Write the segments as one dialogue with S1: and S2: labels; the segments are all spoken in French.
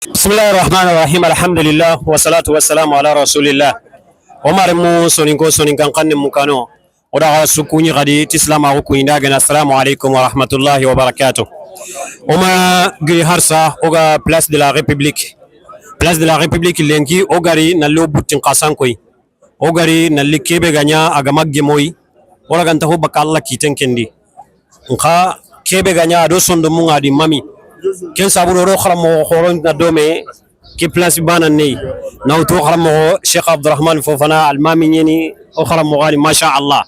S1: بسم الله الرحمن الرحيم الحمد لله والصلاة والسلام على رسول الله ومر مو سونينكو سونينكان قن مكانو ودا سكوني غادي تسلم عليكم السلام عليكم ورحمة الله وبركاته وما غي هرسا اوغا بلاس دي لا ريبوبليك بلاس دي لا ريبوبليك لينكي اوغاري نالو بوتين قاسانكوي اوغاري نالي كيبي غانيا اغاماغي موي ولا غانتا هو بكالا كيتن كندي nka kebe ganya do sondo munga di mami ken saburo ro khramo khoron na dome ki place bana nei na to khramo Sheikh Abdurrahman Fofana al mami ni o khramo gali ma sha Allah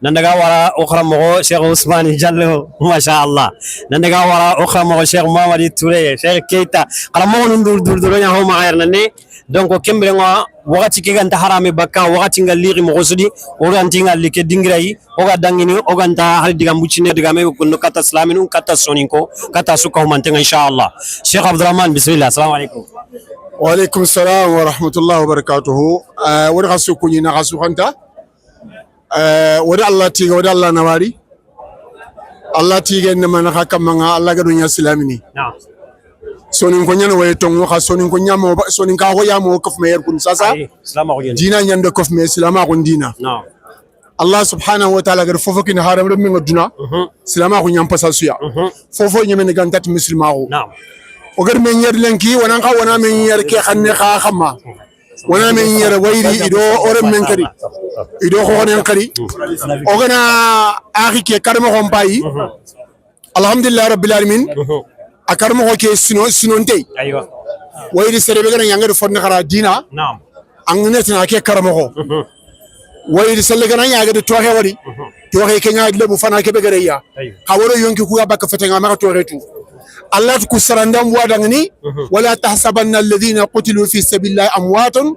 S1: nandaga wara o khramo Sheikh Ousmane Diallo ma sha Allah nandaga wara o khramo Sheikh Mamadi Touré Sheikh Keita khramo ndur nya ho ma ayarna ne donc kembre nga wakati ke ganta harame bakka wakati nga liri mo gosudi o ganti nga like dingirai o ga dangini o ganta hal diga mbucine diga me ko kata islaminu kata soninko kata suka humantenga inshallah Sheikh Abdurrahman bismillah assalamu alaikum
S2: wa alaikum salam wa rahmatullahi wa barakatuh wa rasu kunyi na rasu khanta wa Allah tiga wa Allah nawari Allah tiga ne man hakamanga Allah ga dunya islamini
S1: na'am
S2: sonin ko nyana way tongo kha sonin ko nyamo sonin ka ho yamo kof meyer kun sasa dina nyande kof me islama ko dina
S1: na'am
S2: Allah subhanahu wa ta'ala gar fofo kin haram do min duna islama ko nyam pasa suya fofo nyame ne gantat muslima ko
S1: na'am
S2: o gar men yer lenki wana ka wana men yer ke khanne kha khama wana men yer wayri ido ore men kari ido ko honen kari o gana akhi ke karmo ko mbayi alhamdulillah rabbil alamin akarmo ko ke sinonte
S1: aywa
S2: wayri serebe gana yangere fonni khara dina
S1: na'am
S2: annetina ke karmo ko wayri selle gana yaga de toxe wari toxe kenya lebu fana ke be gareya haworo yonki ku abaka fetenga ma toxe tu Allah ku sarandam wadangni wala tahsabanna alladhina qutilu fi sabilillahi amwatun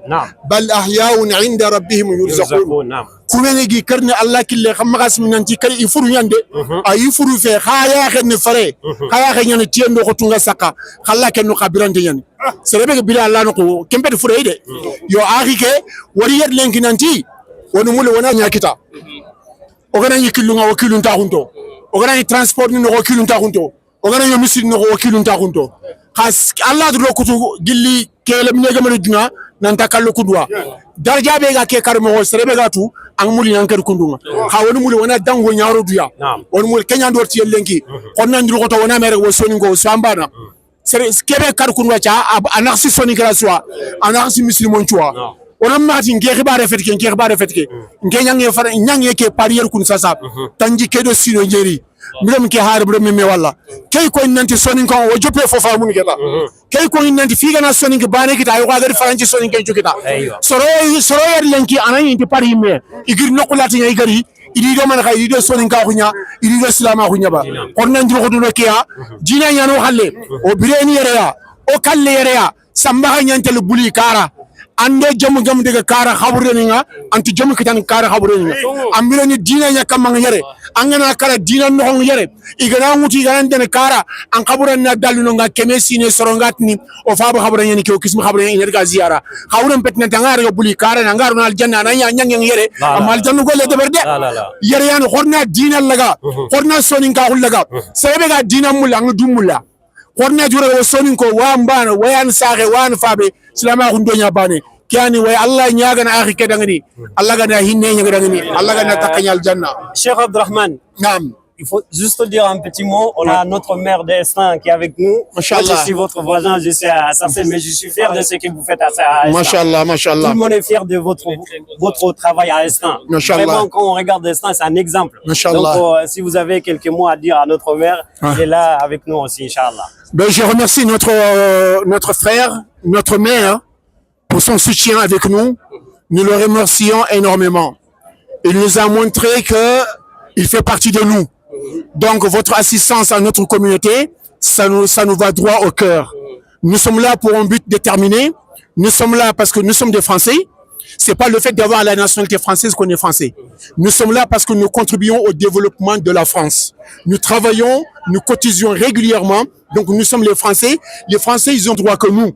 S2: bal ahya'un 'inda rabbihim yurzaqun kumene gi karne Allah kille xam xasmi nanti kay ifuru nyande ay ifuru fe khaya xene fare khaya xene tiendo ko tunga saka khalla ken no khabirante nyane serebe bila Allah no ko kembe de fure ide yo akike wari yet lenki nanti wonu mule wona nyakita o gana yikilu nga wakilun ta hunto o gana transport ni no wakilun ta hunto o gana yo misil no wakilun ta hunto khas Allah do kutu gilli kele mi ngamane duna nan takallu kudwa darja be ga ke karmo serebe ga tu an muli nan kar kunduma ha woni muli wona dango nyaaro duya woni muli kenya ndor ti lenki kon nan ndiro ko to wona mere wo soni go sambana sere kebe kar kunwa cha anaxi soni kala soa anaxi muslimon chwa wona mati nge xibare fetke nge nyange fara nyange ke parier kun sasa tanji kedo sino njeri milam ke har bro me wala kay ko nanti soni ko wo jope fofa mun geta kay ko nanti figa na soni ke bane kita ayo ga faranci soni ke jukita soro yer lenki anani ti pari me igir nokulati ngay gari idi do man khay idi do soni ka xunya idi do islama xunya ba kon nan diro ko do kiya dina nyano halle o bireni yere ya o kalle yere ya samba nyantel buli kara ando jamu daga kara khabure nga anti jamu kitan kara khabure nga ambiro ni dina nya kamang yere angana kala dina no hong yere igana nguti ganan den kara an khabure na daluno nga kemesi ne sorongat ni o faabo khabure ni ko kismu khabure ni ga ziara khabure petna tangara go buli kara na ngaru na aljanna na nya yere amal jannu golle de berde yere yan khorna dina laga khorna sonin ka laga sebe ga dina mulla ang dumulla khorna jura wo sonin ko wa mbana wayan saxe wan faabe silama ko ndonya bane kiani way Allah nyaga na akhi kedangani Allah gana hinne nyaga dangani Allah gana takanyal janna
S1: Cheikh Abdurrahman
S2: naam
S1: il faut juste dire un petit mot on a notre maire d'Estin qui est avec nous
S2: Machallah.
S1: Je suis votre voisin je suis à Sarcelles mais je suis fier de ce que vous faites à Estin
S2: Machallah
S1: tout le monde est fier de votre travail à Estin vraiment quand on regarde Estin c'est un exemple
S2: Machallah.
S1: donc si vous avez quelques mots à dire à notre maire il est là avec nous aussi inchallah
S2: ben je remercie notre frère notre maire pour son soutien avec nous. Nous le remercions énormément. Il nous a montré que il fait partie de nous. Donc votre assistance à notre communauté, ça nous va droit au cœur. Nous sommes là pour un but déterminé. Nous sommes là parce que nous sommes des Français. C'est pas le fait d'avoir la nationalité française qu'on est français. Nous sommes là parce que nous contribuons au développement de la France. Nous travaillons, nous cotisons régulièrement. Donc nous sommes les Français. Les Français, ils ont droit que nous.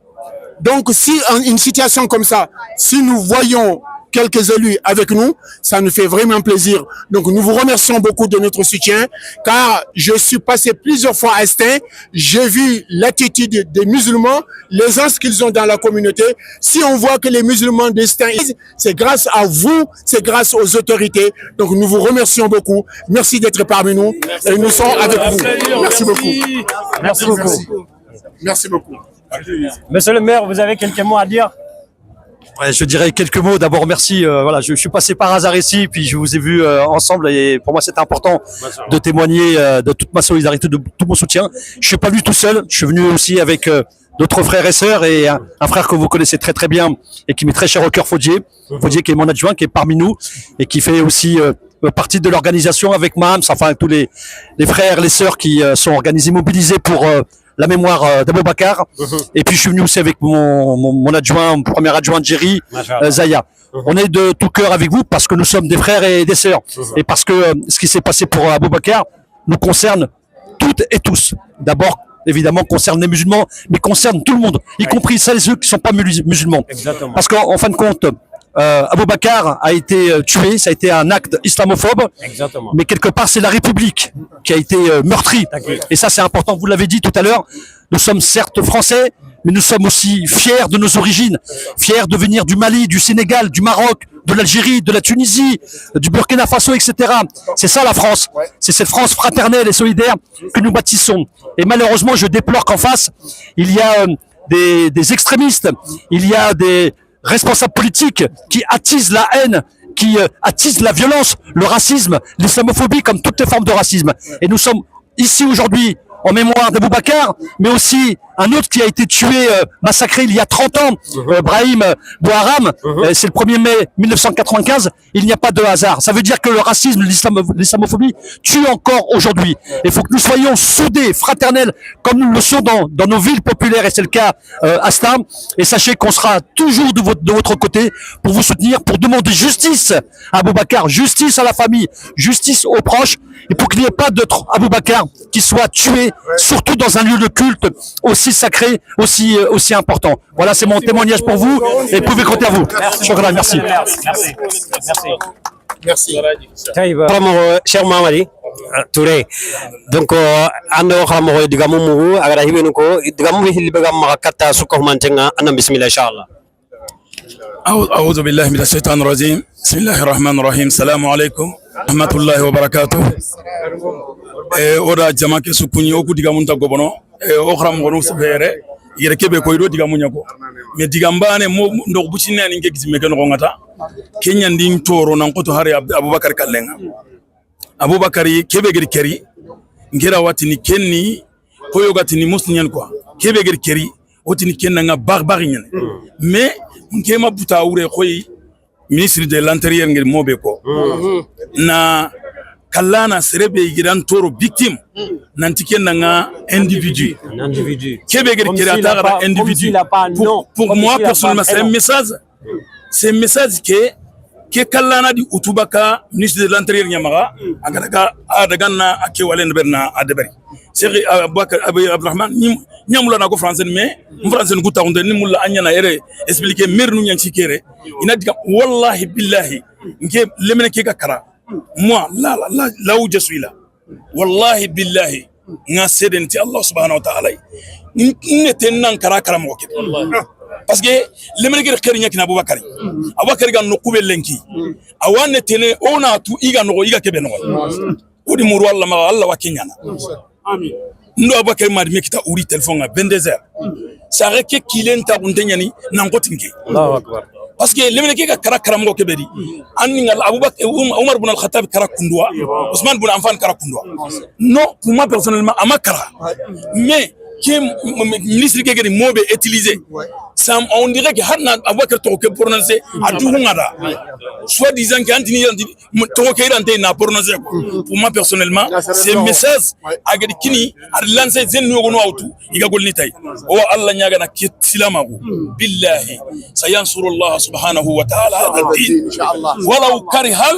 S2: Donc si une situation comme ça, si nous voyons quelques élus avec nous. Ça nous fait vraiment plaisir. Donc nous vous remercions beaucoup de notre soutien, car je suis passé plusieurs fois à Estin. J'ai vu l'attitude des musulmans, l'aisance qu'ils ont dans la communauté. Si on voit que les musulmans d'Estin, c'est grâce à vous, c'est grâce aux autorités. Donc nous vous remercions beaucoup. Merci d'être parmi nous. Et nous sommes avec vous. Merci beaucoup.
S1: Merci beaucoup.
S2: Merci beaucoup.
S1: Monsieur le maire, vous avez quelques mots à dire?
S3: Ouais, je dirais quelques mots. D'abord, merci. Voilà, je suis passé par hasard ici, puis je vous ai vu ensemble, et pour moi, c'était important de témoigner de toute ma solidarité, de tout mon soutien. Je suis pas venu tout seul. Je suis venu aussi avec d'autres frères et sœurs, et un frère que vous connaissez très très bien et qui m'est très cher au cœur, Faudier. Faudier, qui est mon adjoint, qui est parmi nous et qui fait aussi partie de l'organisation avec Mahams, enfin tous les frères, les sœurs qui sont organisés, mobilisés pour la mémoire d'Aboubacar. Et puis je suis venu aussi avec mon adjoint, mon premier adjoint, Jerry Zaya. On est de tout cœur avec vous parce que nous sommes des frères et des sœurs. Et parce que ce qui s'est passé pour Aboubacar nous concerne toutes et tous. D'abord, évidemment, concerne les musulmans, mais concerne tout le monde, y compris celles et ceux qui ne sont pas musulmans.
S1: Exactement.
S3: Parce qu'en fin de compte, Aboubacar a été tué, ça a été un acte islamophobe.
S1: Exactement.
S3: Mais quelque part, c'est la République qui a été meurtrie. Et ça, c'est important, vous l'avez dit tout à l'heure, nous sommes certes français, mais nous sommes aussi fiers de nos origines, fiers de venir du Mali, du Sénégal, du Maroc, de l'Algérie, de la Tunisie, du Burkina Faso, etc. C'est ça la France, c'est cette France fraternelle et solidaire que nous bâtissons. Et malheureusement, je déplore qu'en face, il y a des extrémistes, il y a des responsables politiques qui attisent la haine, qui attisent la violence, le racisme, l'islamophobie, comme toutes les formes de racisme. Et nous sommes ici aujourd'hui en mémoire d'Aboubacar, mais aussi un autre qui a été tué, massacré il y a 30 ans, Brahim Bouharam, c'est le 1er mai 1995, il n'y a pas de hasard. Ça veut dire que le racisme, l'islamophobie tue encore aujourd'hui. Il faut que nous soyons soudés, fraternels, comme nous le sommes dans nos villes populaires, et c'est le cas à Stam. Et sachez qu'on sera toujours de votre côté pour vous soutenir, pour demander justice à Aboubacar, justice à la famille, justice aux proches, et pour qu'il n'y ait pas d'autre Aboubacar qui soit tué, surtout dans un lieu de culte aussi sacré, aussi important. Voilà, c'est mon témoignage pour vous, et pouvez compter à vous. Shukran, merci.
S2: Merci.
S1: Cheikh Mamadi Touré. Donc ando xamo digamu mu agara hibenu ko digamu hilli begam makata suko mantenga anam bismillah inshallah.
S4: أعوذ بالله من الشيطان الرجيم بسم الله الرحمن الرحيم السلام عليكم ورحمة الله وبركاته ورا جماعة سكوني أو كديكا منتا غبنا أخرام غنو سفيرة يركب كويرو ديكا منياكو مديكامبانة مو نقبشيني نيجي كزمكان غونغاتا كينيا ندين تورو نانكوتو هاري أبو بكر كاللنا أبو بكر كيبغير كري نجرا واتني كني كويو غاتني مسلمين كوا كيبغير كري واتني كنا نغا باغباغين mais nkema buta ure koy ministre de l'intérieur ngir mobe ko na kallana serebe gidan toro victime nanti kenna nga individu kebe gir kirata gara individu pour moi personnellement c'est un message que kallana di utubaka ministre de l'intérieur nyamaga agaraga adaganna ake walen berna adebari Cheikh Aboubacar Abdourahmane nyamula na ko français mais français ko tawnde ni mulla anyana ere expliquer mernu nyan sikere ina diga wallahi billahi nke lemene ke kakara moi là où je suis là wallahi billahi nga sedenti Allah subhanahu wa ta'ala ni tenan kara mo ke parce que lemene ke khari nyakina Aboubacar ga no kubel lenki awane tene ona tu iga no iga kebe no odi muru Allah ma Allah wakinyana amin ndo Aboubacar mad mekita uri téléphone à 22h ça reke kilen ta untenyani nangotinke Allahu akbar parce que lemene ke kara mo kebedi anni Aboubacar Omar ibn al-Khattab kara kundwa Ousmane ibn Affan kara kundwa non pour moi personnellement amakara mais qui ministre qui est mauvais utilisé ça on dirait que harna Aboubacar to ke prononcer a duhungada soit disant que antini to ke irante na prononcer pour moi personnellement c'est message agadi kini ar lancer zen no gono autu iga golni tay o Allah nyaga na kitlama go billahi sayansuru Allah subhanahu wa ta'ala hada din inshallah walau karihal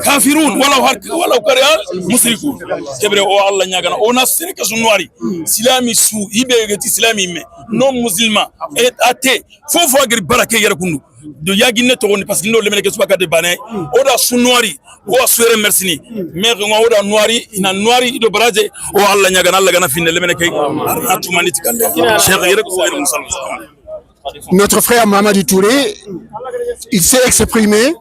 S4: kafirun walau karihal mushrikun kebre o Allah nyaga na ona sirka sunwari silami su tout ibe get islami me non musulman et athée fofo agri barake yere kundu de yagine to woni parce que no lemene ke subaka de banay oda sunwari o asure merci mais ngo oda noiri ina noiri do baraje o alla nyaga alla gana finne lemene ke atumani tikalle cheikh yere ko yere musal.
S2: Notre frère Mamadi Touré, il s'est exprimé.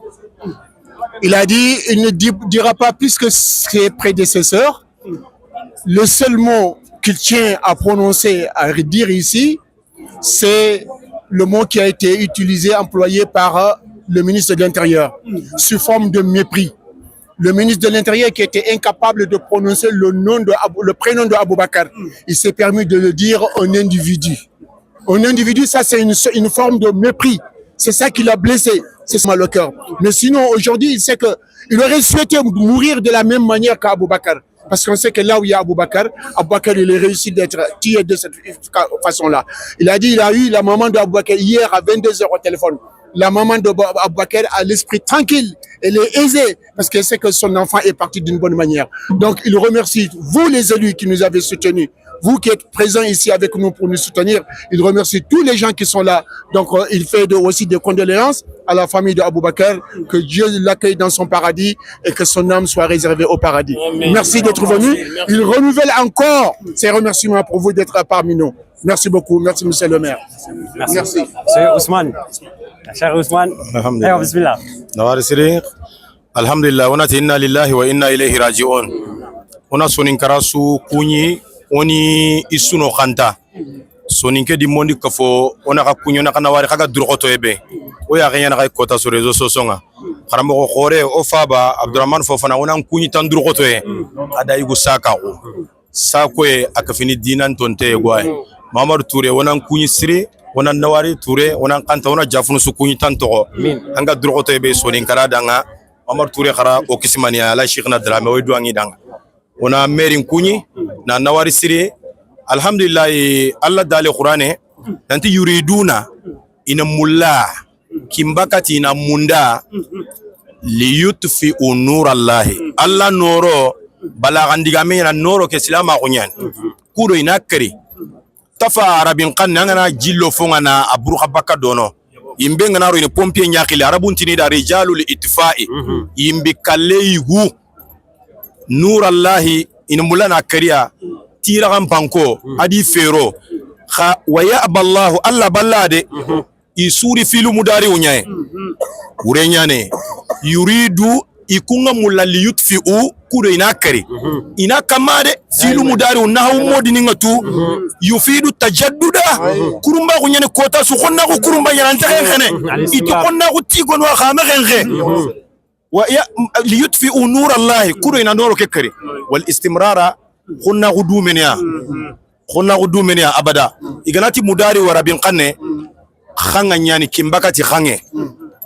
S2: Il a dit, il ne dira pas plus que ses prédécesseurs. Le seul mot qu'il tient à prononcer, à dire ici, c'est le mot qui a été utilisé, employé par le ministre de l'Intérieur, sous forme de mépris. Le ministre de l'Intérieur qui était incapable de prononcer le prénom de Aboubakar, il s'est permis de le dire un individu. Un individu, ça c'est une forme de mépris. C'est ça qui l'a blessé, c'est mal au cœur. Mais sinon, aujourd'hui, il sait qu'il aurait souhaité mourir de la même manière qu'Aboubakar. Parce qu'on sait que là où il y a Aboubakar, il a réussi d'être tué de cette façon-là. Il a dit, il a eu la maman d'Aboubakar hier à 22h au téléphone. La maman d'Aboubakar a l'esprit tranquille, elle est aisée, parce qu'elle sait que son enfant est parti d'une bonne manière. Donc, il remercie vous les élus qui nous avez soutenus. Vous qui êtes présents ici avec nous pour nous soutenir, il remercie tous les gens qui sont là. Donc, il fait aussi des condoléances à la famille d'Aboubakar, que Dieu l'accueille dans son paradis et que son âme soit réservée au paradis. Amen. Merci d'être venu. Il renouvelle encore ses remerciements pour vous d'être parmi nous. Merci beaucoup. Merci, monsieur le maire. Merci.
S1: C'est Ousmane. Cher Ousmane. Alhamdulillah. Bismillah.
S5: Alhamdulillah. On a inna lillahi wa inna ilayhi raji'un. On a sonin karasu kunyi oni isuno khanta soninke di mondi kafo ona ka kunyo na kana wari kaga durgoto ebe o ya ganya na kay kota sur réseaux sociaux nga kharamo ko khore o faba Abdurrahman Fofana ona kunyi tan durgoto e ada yugo saka o sako e akafini dinan tonte gwae Mamadou Touré ona kunyi siri ona nawari Touré ona kanta ona jafunu su kunyi tan to anga durgoto ebe soninkara danga Mamadou Touré khara o kisimani ala Cheikhna Dramé o duangi danga ona merin kunyi na nawari siri alhamdulillah Allah dale Qur'ane nanti yuriduna ina mulla kimbakati ina munda liyutfi nurallahi Allah noro balagandiga mena noro ke silama kunyan kudo ina kari tafa arabin kan ngana jillo fonga na aburu habaka dono imbe ngana ro ina pompier nyakile arabun tini da rijalul itfa'i imbi kalleigu nurallahi ina mulana kariya tiragan banko adi fero kha waya aballahu alla ballade isuri filu mudari unyae urenyane yuridu ikunga mulali yutfi'u kudo ina kari ina kamade filu mudari unahu modi ninga tu yufidu tajadduda kurumba kunyane kota su khonna ko kurumba yana ntakhene itu khonna ko tigon wa khama khenche ويا ليطفئوا نور الله كورينا نورو ككري والاستمرار خنا غدو منيا ابدا اغناتي مداري ورابين قنه خanga nyani kimbakati khange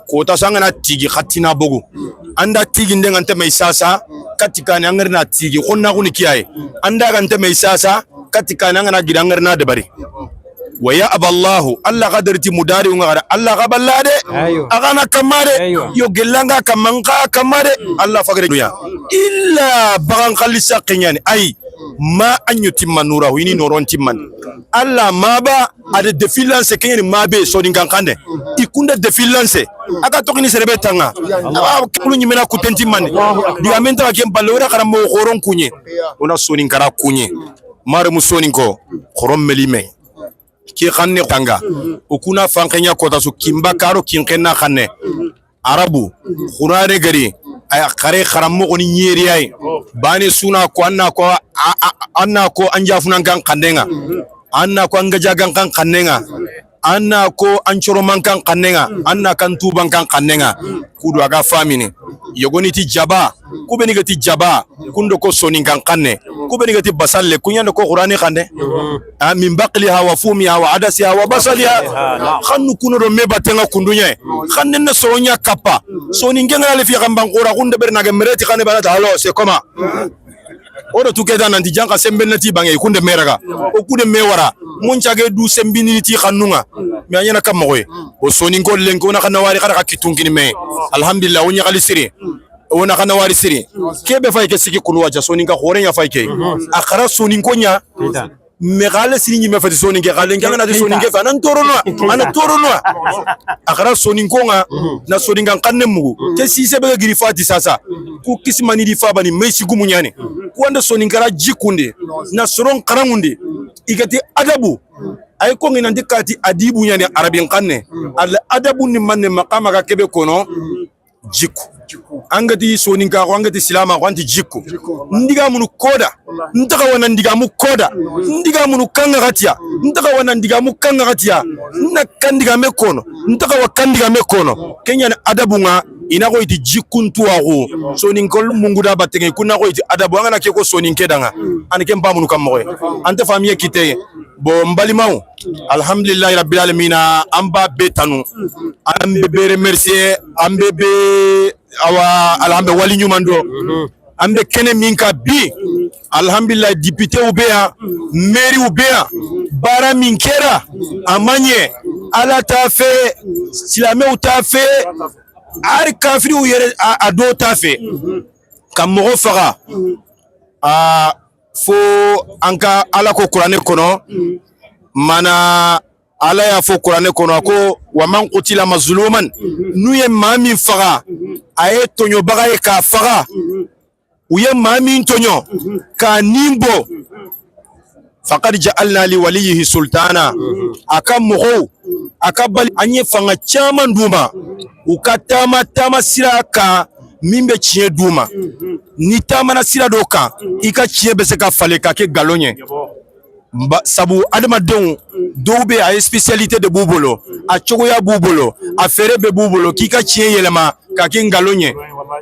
S5: kota sangana tigi khatina bogu anda tigi ndengante mai sasa katika nyangarna tigi khonna kuni kiyaye anda gante mai sasa katika nangana gidangarna de bari waya aballahu alla qadarti mudari ngara alla qaballade agana kamare yo gelanga kamanka kamare alla fagre duya illa bagan khalisa qinyani ay ma anyu timmanura wini noron timman alla maba ade defilance kenyani mabe so dingan kande ikunda defilance aga tokini serebe tanga kulu nyimena kutenti man diga menta kem balora karamo khoron kunye ona sonin kara kunye mare musonin ko khorom melime ki khanne tanga ukuna fankenya kota su kimba karo kinkena khanne arabu khurare gari ay khare kharamo ko ni nyeri ay bani suna ko anna ko anjafuna kan kandenga anna ko angaja kan kandenga anna ko anchoro mankan kandenga anna kan tuban kan kandenga kudu aga famine yogoni ti jaba kubeni gati jaba kundo ko sonin kan kanne kubeni gati basalle kunyando ko qur'ani kande min baqliha wa fumiha wa adasiha wa basaliha khannu kuno do meba tenga kundunya khanne na sonya kappa sonin genga le fi gamban qura kunde bernaga mereti khane bana halo c'est comment odo tukeda nanti janka sembenati bangi kunde meraga o kude mewara munchage du sembiniti khannunga mi anyana kamoy o sonin ko lenko na kana wari khara kitungini me alhamdulillah wonya kali siri wona kana wari siri kebe fay ke siki kulwa ja sonin ka khore nya fay ke akhara sonin ko nya me gale sini me fati soninke gale ngana de soninke fa nan torono akara soninko nga na soninga kanne mugu ke sise be giri fati sasa ku kismani di fa bani meshi gumunyane ku anda soninkara jikunde na soron karangunde igati adabu ay ko ngina ndikati adibu nyane arabin kanne al adabu ni manne maqama ka kebe kono jiku angati soninka ko angati silama ko anti jiku ndiga munu koda ntaka wana ndiga mu koda ndiga munu kanga gatia ntaka wana ndiga mu kanga gatia na kandiga mekono ntaka wa kandiga mekono kenya na adabu nga ina ko iti jikuntu wago soninkol munguda batenge kuna ko iti adabu nga na ke ko soninke danga anike mba munu kamoy ante famille kite bo mbalimaw alhamdulillah rabbil alamin amba betanu ambe be remercier ambe be awa alhambe wali nyumando ambe kene minka bi alhamdulillah député ubea mairie ubea bara minkera amanye ala tafe silame utafe ar kafiri uyere ado tafe kamogo faga fo anka ala ko qur'ane kono mana ala ya fo qur'ane kono ko waman qutila mazluman nuye mami faga aye tonyo baga e ka faga uye mami tonyo ka nimbo faqad ja'alna li walihi sultana akamugo akabali anye fanga chama nduma ukatama tama siraka mimbe chie duma ni tama na sira doka ika chie bese ka fale ka ke galonye sabu adama doube a spécialité de boubolo a chogoya boubolo a fere be boubolo kika chie yelema ka ke galonye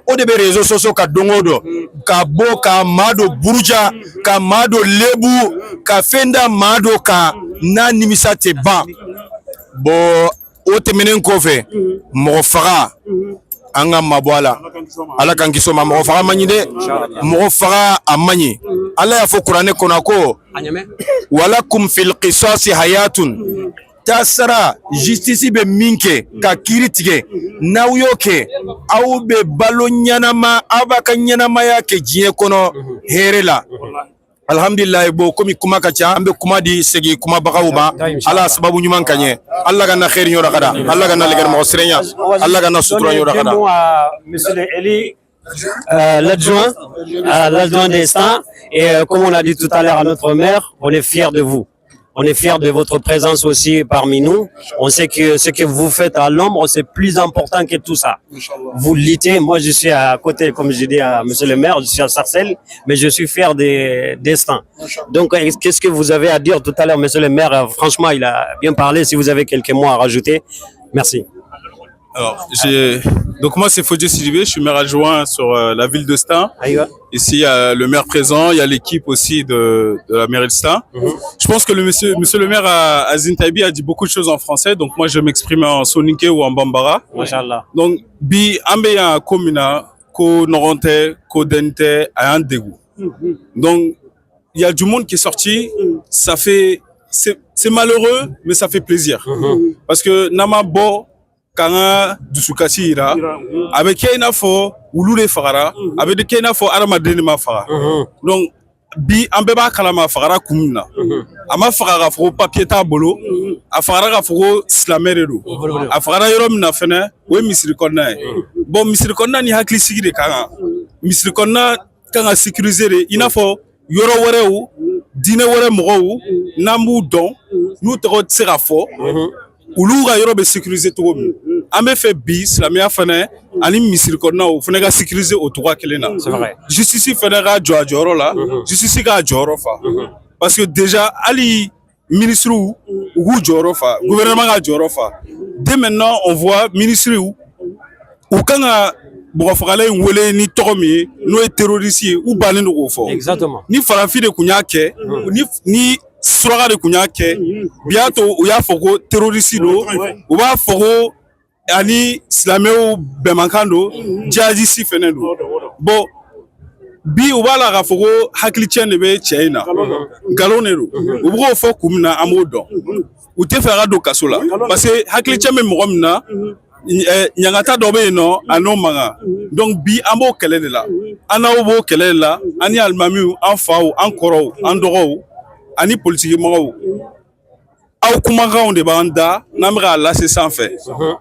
S5: o de be réseaux sociaux ka dongodo ka bo ka mado buruja ka mado lebu ka fenda mado ka na nimisa te ba bo o temenen kofe mo faga anga mabwala ala kan kisoma mo faga manyide mo faga amanyi ala ya fo qur'ane konako walakum fil qisas hayatun tasara justice be minke ka kiritige nawyoke au be balonyana ma abaka nyana ma yake jiye kono herela alhamdulillah bo komi kuma kacha ambe kuma di segi kuma bagawba ala sababu nyuman kanye alla ganna khair nyora kada alla ganna legar mo sirenya alla ganna sutura nyora kada
S1: monsieur Eli l'adjoint d'Estin et comme on a dit tout à l'heure à notre maire, on est fiers de vous. On est fiers de votre présence aussi parmi nous. On sait que ce que vous faites à l'ombre, c'est plus important que tout ça. Vous luttez. Moi, je suis à côté, comme je dis à monsieur le maire, je suis à Sarcelles, mais je suis fier des destins. Donc, qu'est-ce que vous avez à dire tout à l'heure, monsieur le maire? Franchement, il a bien parlé. Si vous avez quelques mots à rajouter, merci.
S6: Alors, donc moi c'est Fodje Sidibé, je suis maire adjoint sur la ville de Stein. Ici il y a le maire présent, il y a l'équipe aussi de la mairie de Stein. Je pense que le monsieur le maire Azin Taibi a dit beaucoup de choses en français, donc moi je vais m'exprimer en soninké ou en bambara.
S1: Machallah.
S6: Donc bi ambeya komina ko noronte ko dente a un dégoût. Donc il y a du monde qui est sorti, ça fait c'est malheureux mais ça fait plaisir. Parce que nama bo kanga dusukasi ira avec kena fo ulule fagara avec de kena fo arama denima faga donc bi ambeba kalama fagara kumna ama fagara fo papier ta bolo a fagara fo slameredo a fagara yorom na fene we misri konna bon misri konna ni hakli sigide kanga misri konna kanga sécuriser ina fo yoro werewu dine were mogo nambu don nous te sera fo ulu ga yoro be sécuriser to mi amé fait bis la meilleure fene ani misiri konna o fene ga sécuriser au droit kelena
S1: c'est vrai
S6: justice fene ga joro là justice ga joro fa parce que déjà ali ministre ou joro fa gouvernement ga joro fa dès maintenant on voit ministre ou kanga bo fagala ngwele ni tokomi no terroriste ou balendo ko fo
S1: exactement
S6: ni farafi de kunyake ni suraga de kunyake biato u ya foko terroriste do u ba foko ani islameo bemankando jaji si fenendo bo bi u bala ga foko hakli chene be china galonero u bo foko kumna amodo u te fera do kasola parce que hakli cheme mo mna nyangata dobe no anomanga donc bi amo kele de la ana bo kele la ani almami en faaw en koro en doro ani politique mɔgɔw aw kumakanw de b'an da n'an bɛ k'a lase sanfɛ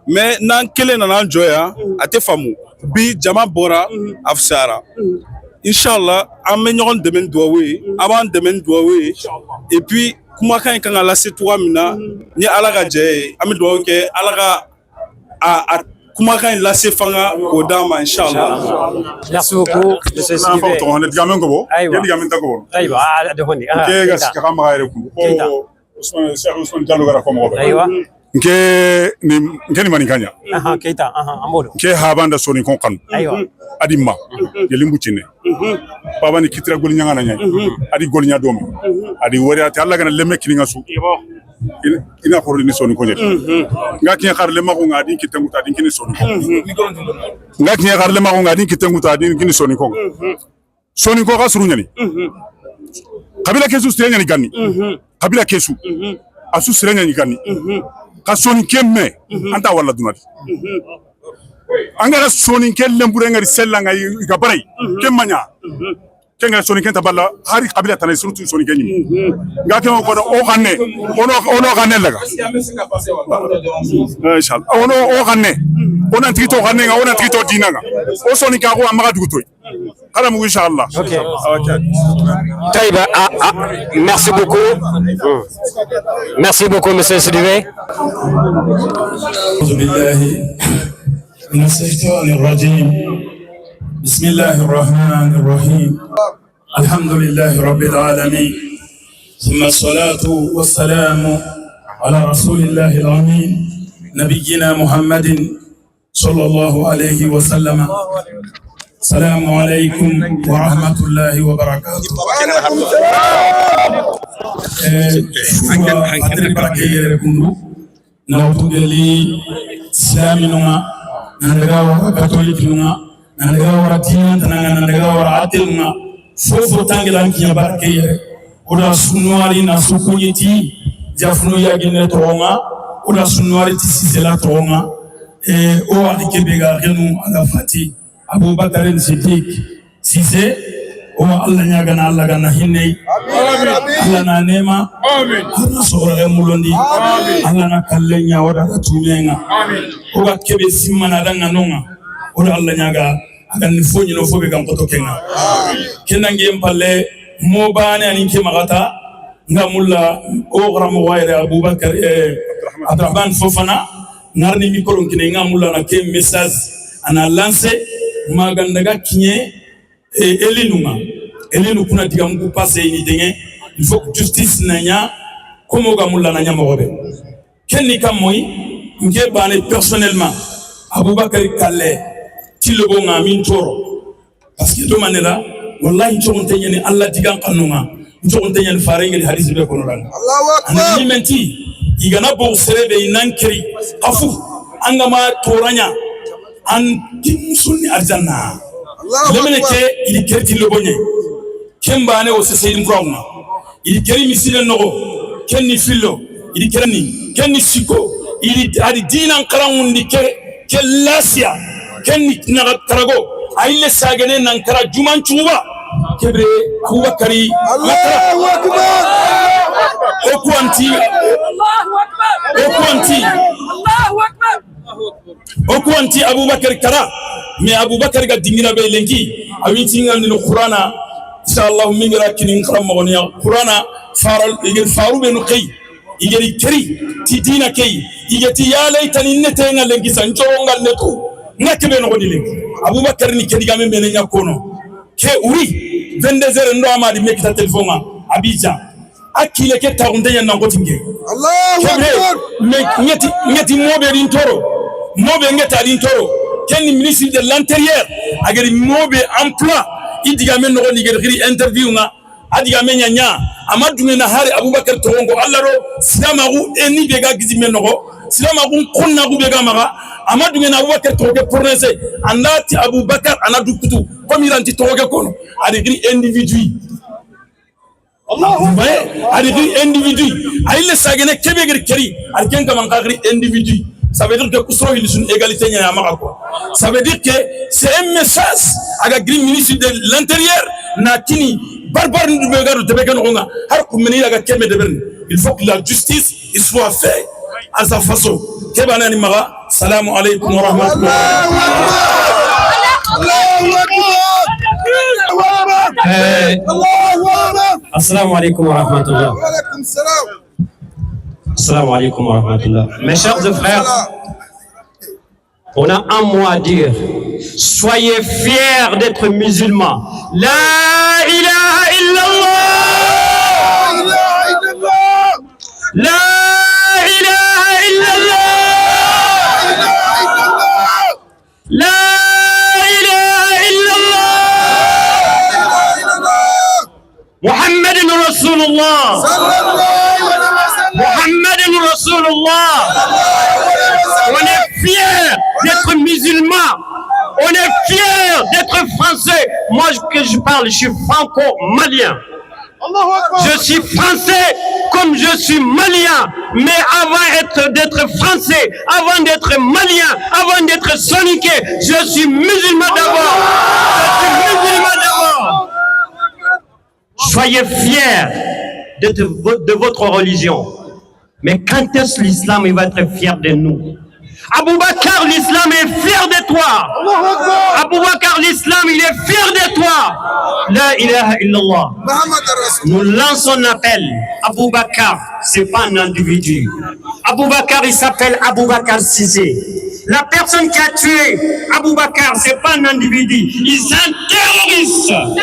S6: mais n'an kelen nana an jɔ yan a tɛ faamu bi jama bɔra a fisayara inshallah an bɛ ɲɔgɔn dɛmɛ ni duwawu ye a b'an dɛmɛ ni duwawu ye et puis kumakan in kan ka lase cogoya min na ni ala ka jɛ ye an bɛ duwawu kɛ ala ka a kumakan in lase fanga k'o d'an ma inshallah.
S1: Merci beaucoup monsieur Sidibé.
S5: ne digamen ko bo digamen ta ko
S1: Aywa de honni
S5: ke ga sika ma yɛrɛ kun ko Ousmane Diallo gara ko mo
S1: aywa
S5: nke ni manikanya
S1: Keita Amadou
S5: ke habanda soni kon kan
S1: aywa
S5: adimma yelimbu cine baba ni kitira gol nyanga na nyai adi gol nya dom adi wori ati alla gana lemme kininga su ina ko ni soni ko jeti nga kinya xar lemma ko ngadi kitangu ta din kini soni ko nga kinya xar lemma ko ngadi kitangu ta din kini soni ko ka suru nyani kabila kesu sirenya ni ganni kabila kesu asu sirenya ni ganni ka soni kemme anta wala dunadi angara soni kelle mbure ngari sella ngai ga barai kemmanya kenga soni kenta balla hari kabila tanay surtout soni kenyi nga ke ko o xanne ono xanne laga inshallah ono xanne ona tito xanne nga ona tito dinanga o soni ka ko amaga dugutoy hala mu inshallah.
S1: OK Taïba merci beaucoup monsieur Sidibé.
S4: من الشيطان الرجيم بسم الله الرحمن الرحيم الحمد لله رب العالمين ثم الصلاة والسلام على رسول الله الأمين نبينا محمد صلى الله عليه وسلم السلام عليكم ورحمة الله وبركاته nandaga wara catholique lunga nandaga wara dinan tananga nandaga wara atel lunga fofo tangilan kiya barke yere oda sunwari na sukuyeti jafnu yagine tonga oda sunwari tisizela tonga o alikebega renu ala fati Abubakar Siddiq Cissé o Allah nyagana Allah gana hinne Allah na nema Allah sore mulondi Allah na kallenya wada tumenga o ga kebe simana danga nonga o Allah nyaga aga ni fonyi no fobe gam koto kenga kenange mpalle mo bane ani ke magata ngamulla o gramo wayre Abubakar Abdurrahman Fofana ngarni mikoro kine ngamulla na ke message ana lancer magandaga kinye elinu kuna diga mku passe ni denge il faut que justice nanya komo ga mulla nanya mogobe kenni kam moy nge bane personnellement Abubakar Kalle tilobo ngamin toro parce que do manela wallahi njonte nyene Allah diga kanunga njonte nyene farengeli hadith be kono ran Allahu akbar ani menti igana bo serebe inankeri afu angama toranya an timsunni arjanna lemene ke ili kerti lobonye kembane o seseyim frawna ili keri misile nogo kenni fillo ili kenni siko ili adi dinan qarawundi ke lasia kenni naga karago ayile sagene nan kara juman chuba kebre Abubakari Allahu akbar okwanti okwanti Abubakar kara mais Abubakar ga dingira be lenki awinti ngal ni Qur'ana inshallah mingira kinin kharam mogoni Qur'ana faru be no kay igeri keri ti dina kay igeti ya laytani nete ngal lenki sancho ngal neto ngakebe no godi lenki Abubakar ni kedi gamen be nyakono ke oui 22h ndo amadi mekita telefona Abidjan akile ke taunde na ngotinge Allahu akbar me nyeti mobe din toro mobe ngeta din toro ken ministre de l'intérieur agari mobe emploi idiga men no ngeri interview nga adiga men nya amadu na hari Abubakar tongo allaro silamagu eni bega gizi men no silamagu kunna gu bega maga amadu na Abubakar tongo prononcer andati Abubakar anadu kutu comme il anti tongo kono adigri individu Allahu adigri individu ayile sagene kebegri keri alken kam ngagri individu. Ça veut dire que Kousro il est une égalité nya amako. Ça veut dire que c'est un message à la grille ministre de l'intérieur na kini barbar ni be garu tebe kan onga har ko meni yaga keme de berne il faut que la justice il soit fait à sa façon kebana ni maga salamu alaykum wa rahmatullah
S1: Assalamu alaikum wa rahmatullah. Assalamu alaikum wa rahmatullah. Mes chers frères, on a un mot à dire. Soyez fiers d'être musulmans. La ilaha illallah. La ilaha illallah. La ilaha illallah. Muhammad Rasulullah. Muhammad Rasulullah. On est fiers d'être musulmans. On est fiers d'être français. Moi, que je parle, je suis franco-malien. Je suis français comme je suis malien. Mais avant d'être français, avant d'être malien, avant d'être soniqué, je suis musulman d'abord. Je suis musulman d'abord. Soyez fiers de votre religion. Mais quand est-ce que l'islam va être fier de nous? Abou Bakr, l'islam est fier de toi. Abou Bakr, l'islam, il est fier de toi. La ilaha illallah. Nous lançons un appel. Abou Bakr, c'est pas un individu. Abou Bakr, il s'appelle Abou Bakr Cissé. La personne qui a tué Abou Bakr, c'est pas un individu. C'est un terroriste. Un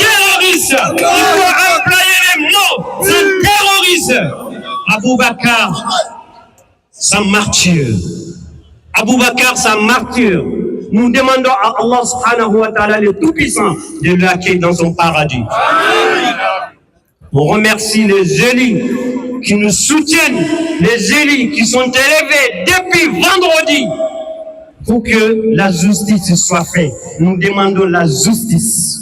S1: terroriste. Il faut employer les mots. C'est un terroriste. Abou Bakr, c'est un martyr. Abou Bakr, c'est un martyr. Nous demandons à Allah subhanahu wa ta'ala, le Tout-Puissant, de l'accueillir dans son paradis. On remercie les élus qui nous soutiennent, les élus qui sont élevés depuis vendredi pour que la justice soit faite. Nous demandons la justice.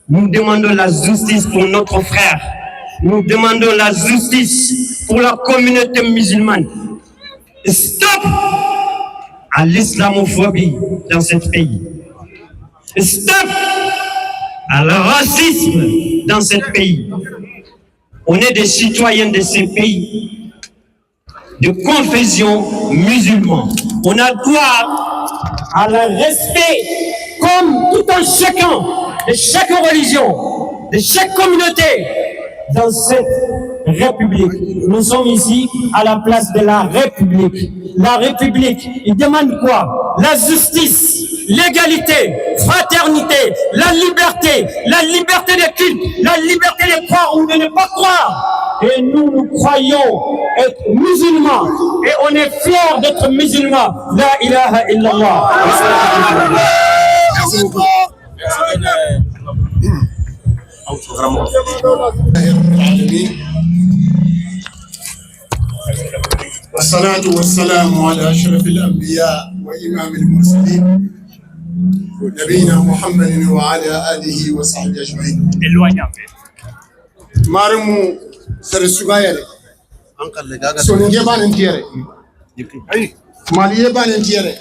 S1: Nous demandons la justice pour notre frère. Nous demandons la justice pour la communauté musulmane. Stop à l'islamophobie dans ce pays. Stop à le racisme dans ce pays. On est des citoyens de ce pays, de confession musulmane. On a droit à le respect comme tout un chacun, de chaque religion, de chaque communauté dans cette République. Nous sommes ici à la place de la République. La République, il demande quoi? La justice, l'égalité, fraternité, la liberté de culte, la liberté de croire ou de ne pas croire. Et nous croyons être musulmans et on est fiers d'être musulmans. La ilaha illallah. Merci beaucoup.
S2: والصلاة والسلام على أشرف الأنبياء وإمام المرسلين نبينا محمد وعلى آله وصحبه أجمعين. مارمو سرسوغايري سونجي باننتيري ماليه باننتيري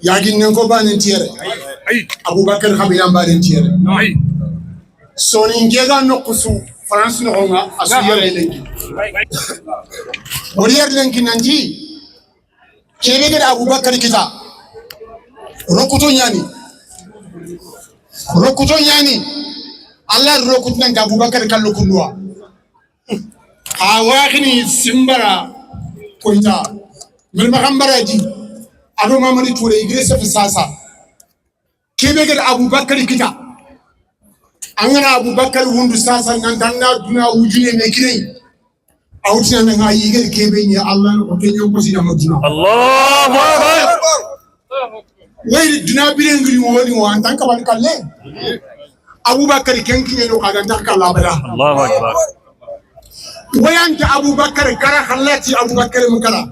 S2: ياغين نكو باننتيري أبو بكر خبيران باننتيري سونجي نقصو France no honga asuyere lenki oriyer lenki nanji kebe gada Abubakar kita rokuto nyani Allah rokut nan ga Abubakar kallo kunwa awakini simbara koita mel magambara ji ado mamadi toure igresa fi sasa kebe gada Abubakar kita angana Abubakar wundu sasa ngantanda duna ujune mekire awtina na ngayi gel kebe ni Allah ko tenyo ko sina maduna Allahu akbar wayri duna birengri woni wa antanka ban kalle Abubakar kenki no kaga takka Allah bala Allahu akbar wayanta Abubakar kara khallati Abubakar mukara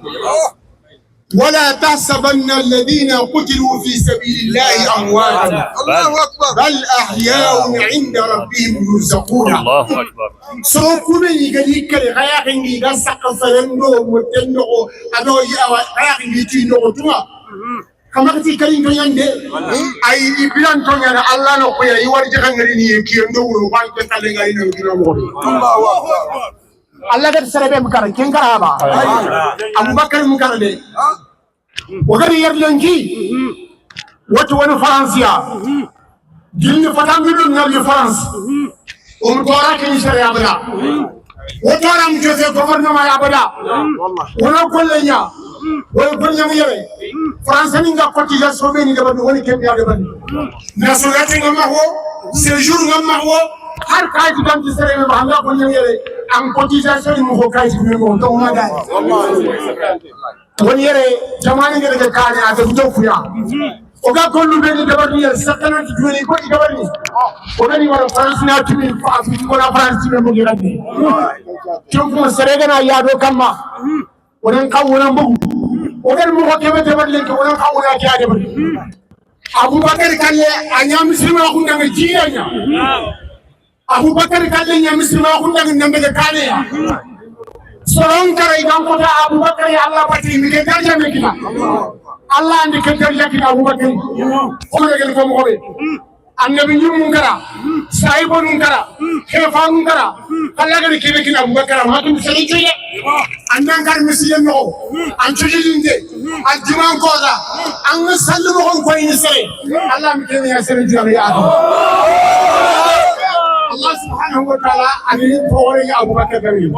S2: ولا تحسبن الذين قتلوا في سبيل الله أمواتا بل أحياء عند ربهم يرزقون الله أكبر سوكونا يجري كري غيرني غسق فرندو متنو أدو غيرني تينو تما kamakati karin to yande ay ibilan to yana Allah no ko ya yi warje hangari ni ki ndo wuro ba ke kale ngari no kino mo Allah ga sarabe mu karan ken karaba Abubakar mu karade wagari yarlanki wato wani faransiya gilni fatangu na li France tora ke ni sharia bada wato ram jofe gouvernement ya bada wala kollenya wala kollenya mu yere France ni nga cotisation be ni de bani woni kem ya de bani nationalité ngam ho séjour ngam ho har kaji dam ci sere ba nga ko yere am cotisation mu ko kaji be mo to ma dai woni yere jamani ngere ke kaani a de do fuya o ga gollu be ni de bani yere sakana ci joni ko di de bani o gani wala France na timi ko na France be mo ngi rabbi to ko sere gana yaado kamma wonen kam wonen bugu ogen mo ko kebe de bani ko wonen kam wona ki ade bani Abubakar kalle anya muslima ko ndanga jiya Abubakar kalle nya muslima ko ndanga ndanga kale ya soron kare gan ko ta Abubakar ya Allah pati mi ke darja me kita Allah andi ke darja kita Abubakar ko ngel ko mo be annabi nyum ngara sahibo ngara kefa ngara kala gari kebe kita Abubakar ma tum sele joye annan gar muslim no an chujinde an diman ko da an sallu ko ko ni sere Allah mi ke ya sere joye ya Allah subhanahu wa ta'ala ani tore ya Abubakar gari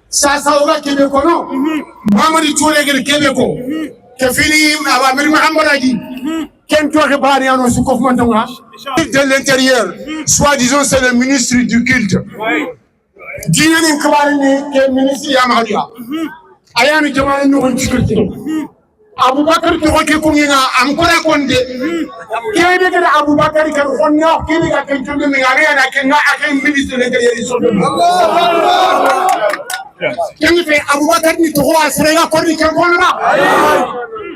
S2: sasa oga kebe ko no mamadi tore gari kebe ko ke fini Amir Muhammad aji ken to ke bari ano su ko fuma tonga de l'intérieur soi-disant c'est le ministre du culte dinen kabari ni ke ministre ya mahdiya ayani jama'an no kon culte Abubakar to ko ke kunga am ko ra konde kebe ke Abubakar kan onna kebe ka ken tonde mi ngare na ken na akai ministre de l'intérieur so Yang fe Abubakar ni to asrega ko ni kan kono ba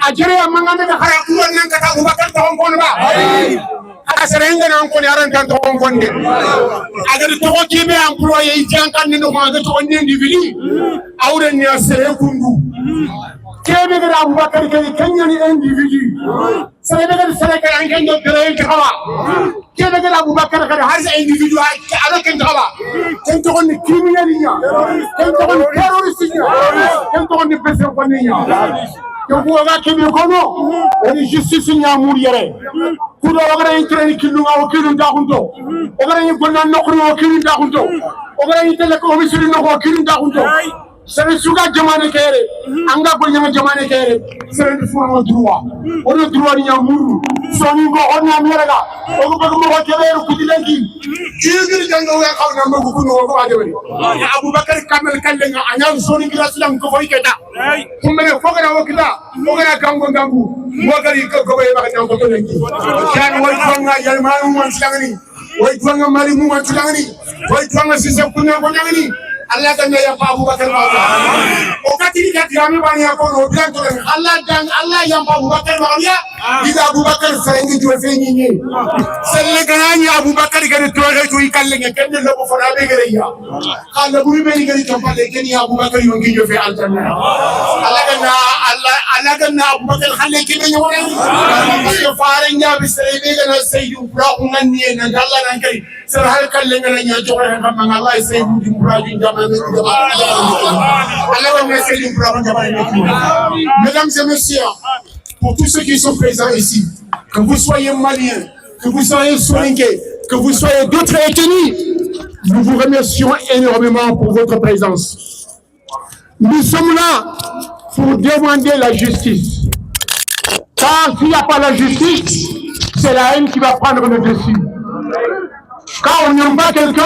S2: ajere amanga da khara kuwan nan ka Abubakar to kono ba asrenga nan ko yaran kan to konde agar to ko kibe employé jan kan ni no ma ga to ni individu awre ni asre kundu kebe ga Abubakar ke kanya ni individu sere ga sere ka an kan do tere kawa kebe ga Abubakar ka har sa individu ala kan kawa kan to ni criminel nya kan to ni terroriste nya kan to ni person ko ni nya yo ko ga kebe ko no oni justice nya mur yere kudo wagara intre ni kilu nga wakilu ndakunto wagara ni gonna nokru wakilu ndakunto wagara ni tele ko misiri no wakilu ndakunto sere suga jamane kere anga ko nyama jamane kere sere ni fu mo droit ono droit ni amuru so ni go onna meraga o ko ko mo kebe ko dilenki kiri jango ga xaw na mako ko no ko adewri ya Abubakar kamel kalle nga anya so ni gira sulam ko foy keta kumbe ko ga wakita ko ga gango gangu wagari ko ko ba ga ko to lenki kan way twanga yalma mu silangani way twanga mali mu silangani way twanga sise kunna ko nyangani Allah dan ya pa Abubakar ma o katini ka tirami bani ko no bilan to Allah dan Allah ya pa Abubakar ma ya diga Abubakar sarengi to fe ni ni selle ganani Abubakar ga to re to ikalle nge ken lo ko fara be gere ya kala buri be gere to pale ken ya Abubakar yo ngi jo fe aljanna Allah ganna Abubakar khalle ke be nyore ko fare nya bi sere be ga sayyidu bra ngani en Allah nan kai sere hal kalle ngana nya jo re kam Allah sayyidu bra Mesdames et messieurs, pour tous ceux qui sont présents ici, que vous soyez maliens, que vous soyez soninké, que vous soyez d'autres ethnies, nous vous remercions énormément pour votre présence. Nous sommes là pour demander la justice. Car s'il n'y a pas la justice, c'est la haine qui va prendre le dessus. Quand on n'aime pas quelqu'un,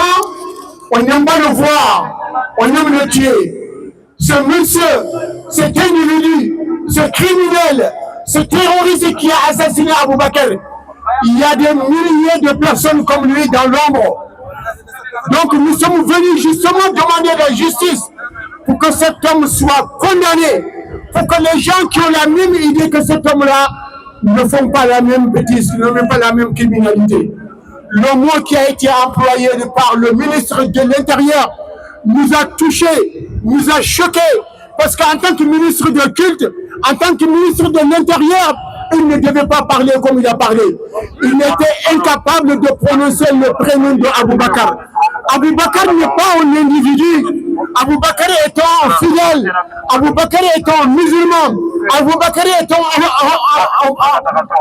S2: on n'aime pas le voir, on aime le tuer. Ce monsieur, cet individu, ce criminel, ce terroriste qui a assassiné Abubakar, il y a des milliers de personnes comme lui dans l'ombre. Donc nous sommes venus justement demander la justice pour que cet homme soit condamné, pour que les gens qui ont la même idée que cet homme-là ne font pas la même bêtise, ne font pas la même criminalité. Le mot qui a été employé par le ministre de l'Intérieur nous a touchés, nous a choqués, parce qu'en tant que ministre de culte, en tant que ministre de l'Intérieur, il ne devait pas parler comme il a parlé. Il était incapable de prononcer le prénom de Abou Bakr. Abou Bakr n'est pas un individu. Abou Bakr étant fidèle, Abou Bakr étant musulman, Abou Bakr étant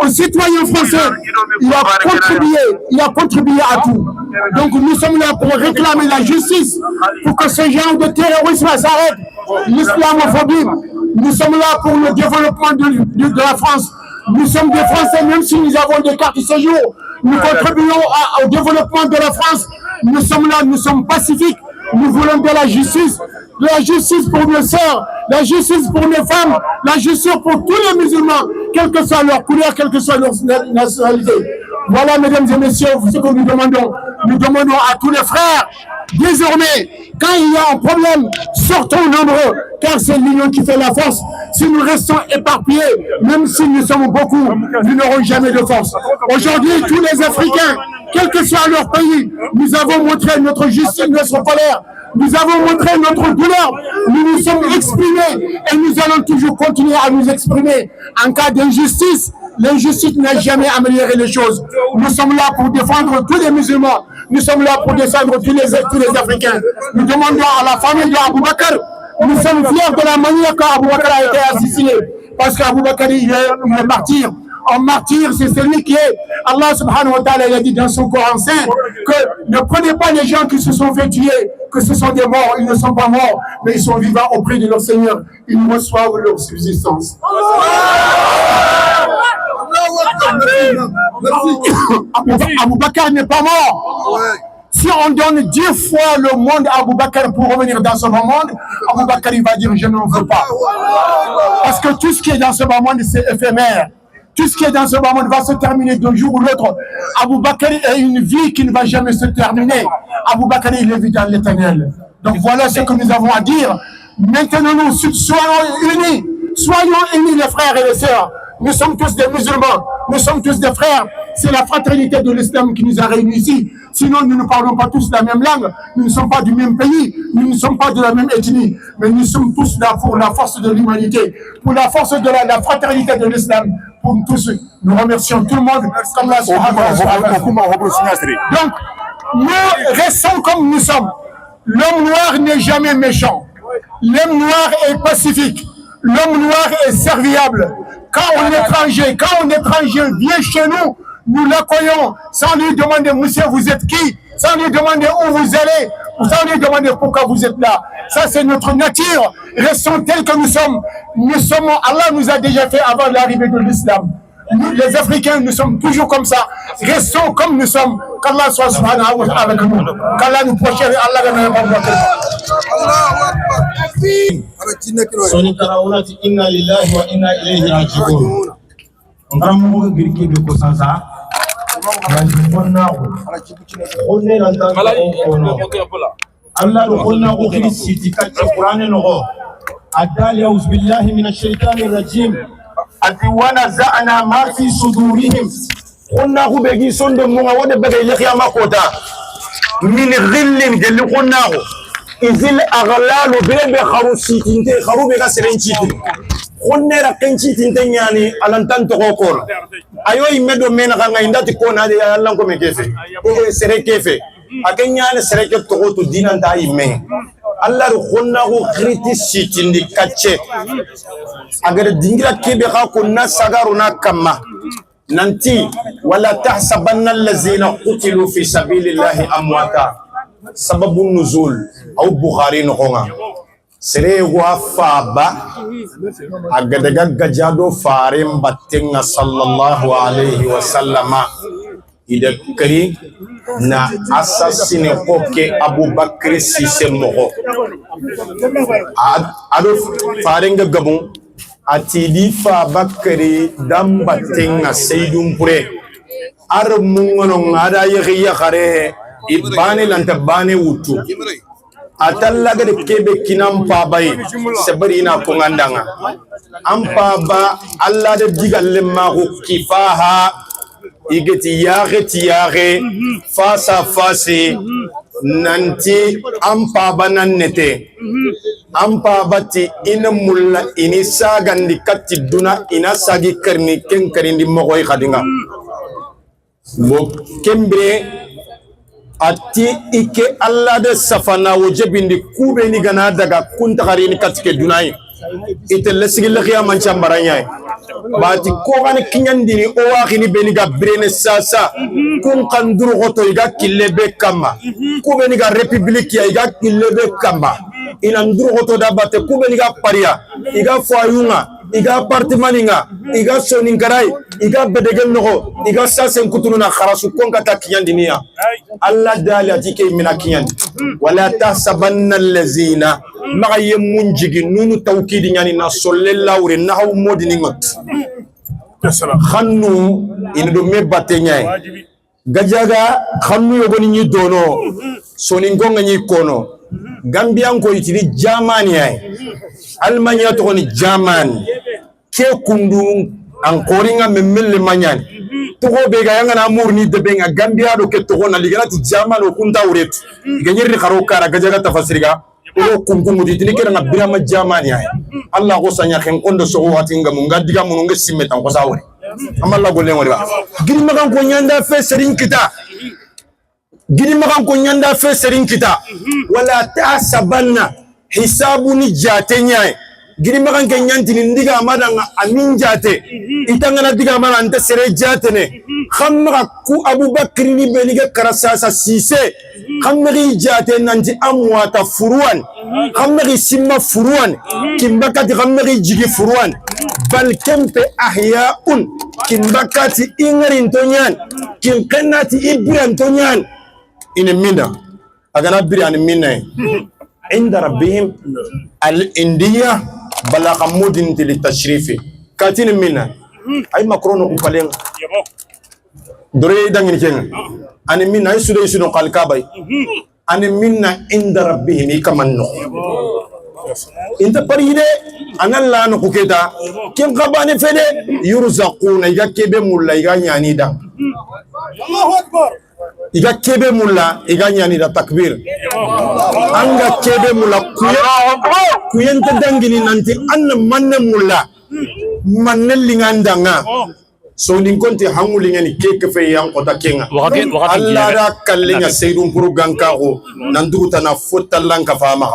S2: un citoyen français, il a contribué à tout. Donc nous sommes là pour réclamer la justice, pour que ce genre de terrorisme s'arrête, l'islamophobie. Nous sommes là pour le développement de la France. Nous sommes des Français, même si nous avons des cartes de séjour. Nous contribuons au développement de la France. Nous sommes là, nous sommes pacifiques. Nous voulons de la justice pour nos sœurs, la justice pour nos femmes, la justice pour tous les musulmans, quelle que soit leur couleur, quelle que soit leur nationalité. Voilà, mesdames et messieurs, ce que nous demandons. Nous demandons à tous les frères, désormais, quand il y a un problème, sortons nombreux, car c'est l'union qui fait la force. Si nous restons éparpillés, même si nous sommes beaucoup, nous n'aurons jamais de force. Aujourd'hui, tous les Africains, quel que soit leur pays, nous avons montré notre justice, notre colère. Nous avons montré notre douleur. Nous nous sommes exprimés et nous allons toujours continuer à nous exprimer. En cas d'injustice, l'injustice n'a jamais amélioré les choses. Nous sommes là pour défendre tous les musulmans. Nous sommes là pour défendre tous les Africains. Nous demandons à la famille d'Abou Bakr, nous sommes fiers de la manière qu'Abou Bakr a été assassiné. Parce qu'Abou Bakr, il est martyr. Un martyr, c'est celui qui est. Allah subhanahu wa ta'ala a dit dans son Coran saint que ne prenez pas les gens qui se sont fait tuer, que ce sont des morts. Ils ne sont pas morts, mais ils sont vivants auprès de leur Seigneur. Ils reçoivent leur subsistance. Abou Bakr n'est pas mort. Si on donne 10 fois le monde à Abou Bakr pour revenir dans ce bas monde, Abou Bakr il va dire je n'en veux pas. Parce que tout ce qui est dans ce bas monde c'est éphémère. Tout ce qui est dans ce bas monde va se terminer d'un jour ou l'autre. Abou Bakr a une vie qui ne va jamais se terminer. Abou Bakr il est vu dans l'éternel. Donc voilà ce que nous avons à dire. Maintenant nous soyons unis les frères et les sœurs. Nous sommes tous des musulmans, nous sommes tous des frères. C'est la fraternité de l'islam qui nous a réunis ici. Sinon, nous ne parlons pas tous la même langue, nous ne sommes pas du même pays, nous ne sommes pas de la même ethnie. Mais nous sommes tous là pour la force de l'humanité, pour la force de la fraternité de l'islam. Pour tous, nous remercions tout le monde. Donc, nous restons comme nous sommes. L'homme noir n'est jamais méchant. L'homme noir est pacifique. L'homme noir est serviable. Quand un étranger vient chez nous, nous l'accueillons sans lui demander, monsieur, vous êtes qui? Sans lui demander où vous allez, sans lui demander pourquoi vous êtes là. Ça, c'est notre nature. Restons tels que nous sommes. Allah nous a déjà fait avant l'arrivée de l'islam. Nous, les Africains, nous sommes toujours comme ça. Restons comme nous sommes. Qu'Allah soit subhanahu wa ta'ala avec nous. Qu'Allah nous prochaine. Allah ne va pas
S7: Soni Karaounati inna lillahi wa inna ilayhi raji'un. Ndamu girki be ko sansa. Allah do konna ko kiri siti ka Qur'an no go. Adali aus billahi minash shaitanir rajim. Ati wana za'ana ma fi sudurihim. Konna ko be gi sonde mo wode be ge yakiyama kota. Min ghillin gel konna ko. Izil aghlalu bebe kharusi tinte kharube ga serenchiti khonnera kenchi tinte nyani alantan to kokor ayo imedo mena kanga indati kona de Allah ko mekefe o sere kefe akenya sere ke to to dinan ta imme Allah ru khonna ko kriti sitindi kache agar dingira kebe ka kunna sagaruna kama nanti wala tahsabanna allazina qutilu fi sabilillahi amwata sababun nuzul au Bukhari nokonga sere wa faba agadaga gajado farim batenga sallallahu alaihi wasallama ida kari na assassine koke Abu Bakr Sise moko ado farenga gabon atidi fa Bakri dam batenga Seydou Mpure ar mungono ngada yegiya khare ibane lantabane wutu atalla gade kebe kinam pa bay sebrina ko ngandanga ampa ba alla de digalle ma ko kifaha igeti yare face à face nanti ampa bananete
S5: ampa bati ina mulla ini sagandi katti duna ina sagi karni ken karindi mogoy khadinga bo kembre ati ike alla de safana wajibindi kube ni gana daga kunta garini katike dunai ite lesigi lekhia manchambaranya bati ko gani kinyandini o waxini beni ga brene sasa kun kanduru goto iga kilebe kama kube ni ga republique ya iga kilebe kama ina nduru goto da bate kube ni ga paria iga foyunga iga appartementinga iga soningarai iga bedegen nogo iga sasen kutununa kharasu konka ta kinyandini ya alla dali atike mina kinyandi wala tahsabanna allazina magaye munjigi nunu tawkidi nyani na sollella wure na haw modini ngot khannu ina do me batenya gajaga khannu yogoni ni dono soningonga ni kono gambian ko itiri jamani ay almanya to ni jaman ke kundu an koringa memelle manyani to go be ga yanga na murni de benga gambia do ke to na liganati jaman o kunta wuret ganyirri kharo kara gajaga tafasiriga o kunkungu ditini kera na birama jamani ay Allah ko sanya khen kondo so watinga munga diga mununga simetan ko sawre amalla golle ngori ba giri magan ko nyanda fe serin kita giri magan ko nyanda fe serin kita wala tasabanna hisabuni jatenya giri magan ke nyantini ndiga madanga amin jate itangana diga mara anta sere jatene khamma ku abubakar ni beniga karasasa sise khamri jate nanti amwata furuan khamri simma furuan kimbakati khamri jigi furuan bal kempe ahyaun kimbakati ingrin tonyan kinkanati ibran tonyan ine minda agana biran minna inda rabbihim al indiya balaga mudin til tashrifi katin minna ay makrono ko palen dore dangini kenga ani minna isudo isudo qalkabay ani minna inda rabbihim kamanno inta paride analla no kuketa kem qabane fede yurzaquna iga kebe mulla iga nyani da Allahu akbar iga kebe mulla iga nyani da takbir anga kebe mulla kuyenta dangini nanti anna manne mulla manne lingandanga so nin konti hangulingani keke fe yang kota kenga alla da kallinga seydum puru gankago nanduta na fotallanka fama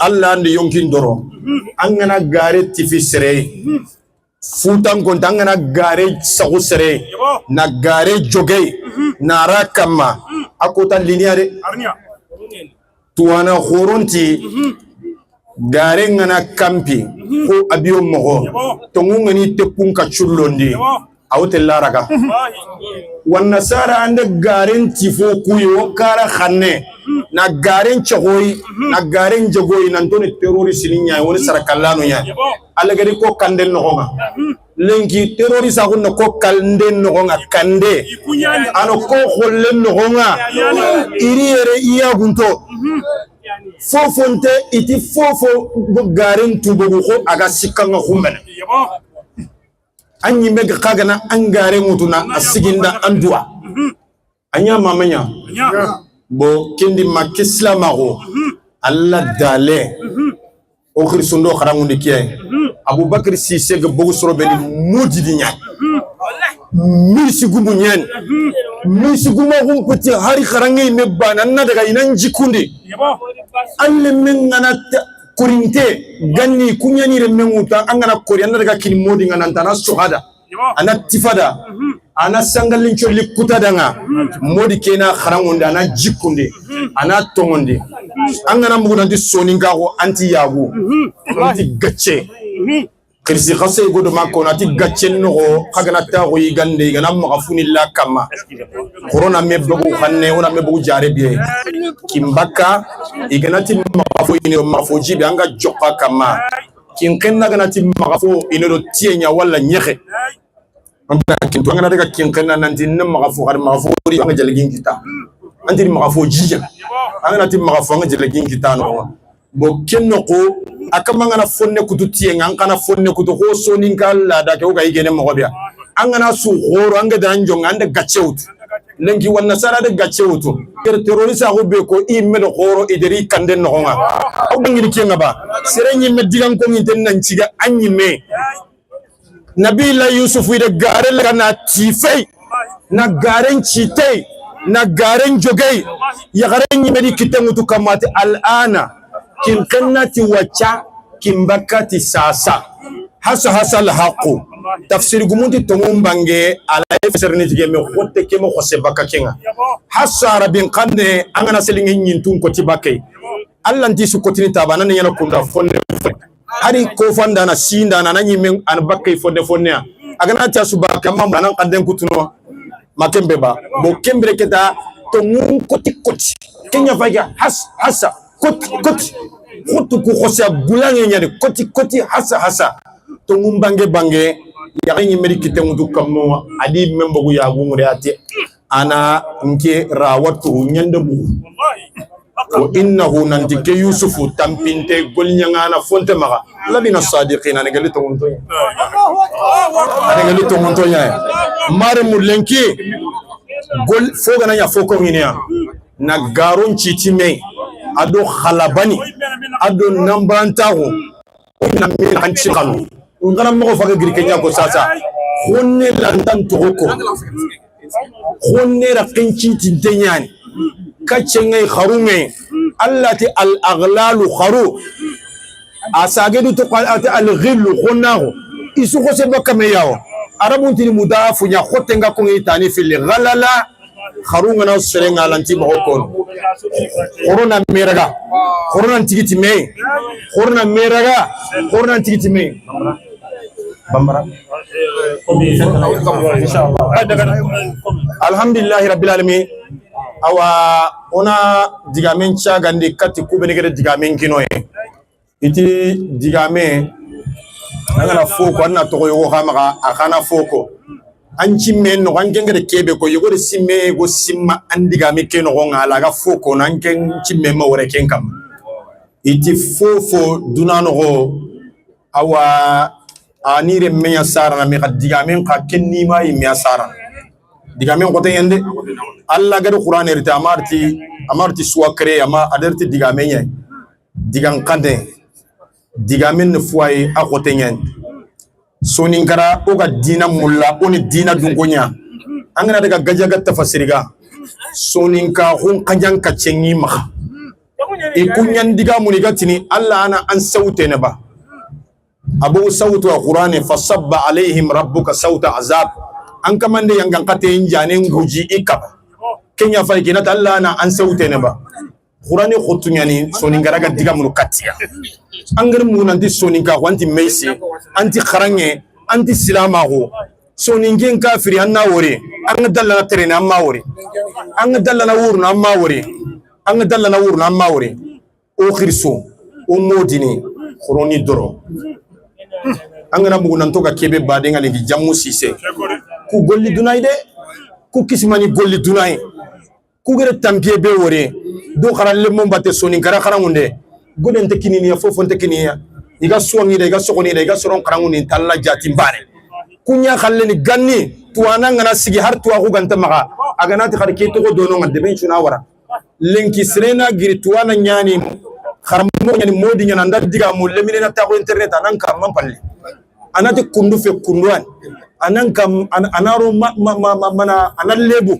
S5: alla ndi yonkin doro angana gare tifi sere futan konta angana gare sagu sere na gare joge na rakama akota lineare tuwana khoronti gare ngana kampi ko abiyo mogo tongu ngani tepun ka chullondi awte laraka wan nasara ande garen tifo kuyo kara khanne na garen chagoy na garen jagoy nan tone terroriste ni nyaay woni sarakallano nyaay alla gari ko kanden no nga lengi terroriste agun ko kanden no nga kande ano ko hollen no nga iri ere iya gunto fofonte iti fofo garen tubugo ko aga sikanga khumena anyi mega kagana angare mutuna asiginda andua anya mamanya bo kindi makisla mago alla dale o khirsundo kharangundi kiye abubakar sise ga bogu sorobe ni mujidi nya misi gumu nyen misi gumu gum puti hari kharangi me banana daga inan jikundi alle mengana kurinte ganni kunyani remenguta angana koriana daga kin modi ngana tana sohada ana tifada ana sangalin choli kutadanga modi kena kharangonda ana jikunde ana tongonde angana muguna di soninga ko anti yabu anti gache kirsi khase godo makko nati gache no khagana ta ko yigande gana magafuni la kama corona mebbo khanne ona mebbo jare biye kimbaka iganati magafo ino mafoji bi anga jokka kama kinkenna ganati magafo ino tienya wala nyexe amba kintu anga daga kinkenna nanti nem magafo har magafo ri anga jelgin kita anti magafo jija anga nati magafo anga jelgin kita no bo kenno ko akamanga na fonne kutu tienga anga na fonne kutu ho soninka la da ke o ga igene mo bia anga na su horo anga da njonga anda gachewut lenki wan nasara de gatche wutu terroriste ko be ko imme do khoro ideri kande no nga o bangi kenga ba serenyi medigan ko ngin nan ciga anyi me nabi la yusuf ide gare la na tifai na garen citei na garen jogay ya garen medi kitengutu kamati al'ana kin kannati wacha kin bakati sasa hasa al-haqu tafsir gumunti tongum bange ala efserne tige me khotte ke mo khose baka kenga hasa rabin qande angana selingi nyintun ko tibake allah nti su kotini tabana ne yana kunda fonne hari ko fanda na sinda na nanyi men an bakke fonne agana ta su baka mamma nan qanden kutuno makembe ba bo kembre keta tongun koti kenya faya hasa koti khotu ku khose bulange nyade koti hasa tongun bange yaani meri kitengu kammo adi membo ya gumure ati ana nke rawatu nyandabu wa innahu nantike yusufu tampinte golnyangana fonte maga labina sadiqina negali tongonto nya mare mulenki gol foga na ya foko nginya na garon chitime ado khalabani ado nambantahu na mi anchikanu ngana mo fa giri kenya ko sasa khonne lantan toko khonne ra kinchi tintenyani kacenge kharume allati al aghlalu kharu asagedu to qalati al ghillu khonahu isu ko se bakame yawo arabun tini mudafu nya khotenga ko ngitani fil ghalala kharunga na serenga lanti mo ko corona meraga corona tigiti me corona meraga corona tigiti me bambara alhamdulillah rabbil alamin awa ona digamen cha gandi kati kubenegere digamen kinoye iti digame nangana foko na to yo hamaga akana foko anchi men no angengere kebe ko yogore simme go simma andigame keno ngala ga foko nangen chimme ma wore kenkam iti fofo dunano go awa anire meya sara na me digamen ka kenni mai meya sara digamen ko tayende alla ga qur'an erta amarti suwakre ama aderti digamen ye digan kande digamen ne fuay akotenyen soninkara oga dina mulla oni dina dungonya angana daga gajaga tafasiriga soninka hun kanjan ka cengi ma e kunyan diga munigatini alla ana an saute ne ba abu sautu alqur'ani fasabba alaihim rabbuka sauta azab an kamande yangan kate injane nguji ikaba kenya fa kinata alla ana an saute ne ba qur'ani khotunyani soninkara ga diga munukatiya angir munanti soninka wanti meisi anti kharange anti silamago soningen kafiri anna wori anga dallana terena amma wori anga dallana wurna amma wori o khirso o modini khoroni doro anga na mugunanto ka kebe badenga lengi jammu sise ku golli dunay de ku kismani golli dunay ku gere tampie be wori do kharalle mom batte soninkara kharangunde goden tekini ya fofon tekini ya iga suwangi da iga sokoni da iga soron karanguni talla jati mbare kunya khalle ni ganni tuwana ngana sigi har tuwa ku ganta maka aganati kharke to dono ngade ben chuna wara lenki srena giri tuwana nyani kharmo nyani modi nyana nda diga mo lemine na ta ko internet anan kam mampalle anati kundu fe kunduan anan kam anaro mana anan lebu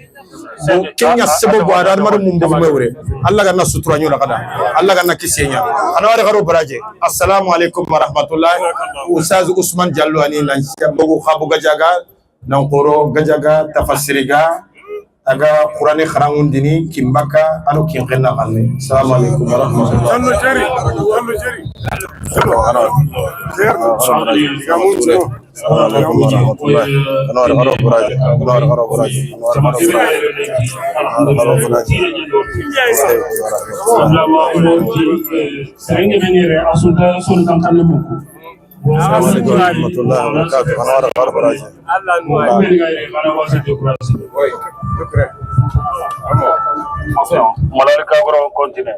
S5: so kenya sababu adar maru mumbu mewre allah ganna sutura nyola kada allah ganna kisenya anawara garo baraje assalamu alaikum warahmatullahi ustaz usman jallo ani nan sababu khabu gajaga nan qoro gajaga tafsiriga aga qur'ani kharangun dini kimbaka anu kin qenna kanne assalamu alaikum warahmatullahi
S8: Malaika bro continue.